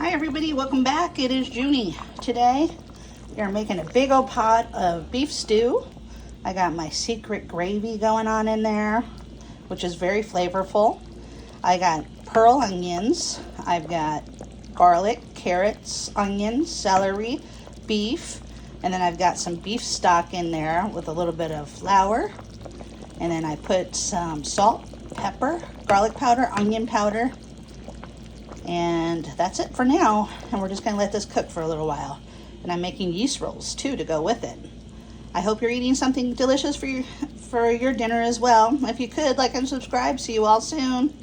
Hi everybody, welcome back. It is Junie. Today we are making a big old pot of beef stew. I got my secret gravy going on in there, which is very flavorful. I got pearl onions. I've got garlic, carrots, onions, celery, beef, and then I've got some beef stock in there with a little bit of flour. And then I put some salt, pepper, garlic powder, onion powder, and that's it for now. And we're just gonna let this cook for a little while. And I'm making yeast rolls too to go with it. I hope you're eating something delicious for your dinner as well. If you could, like and subscribe. See you all soon.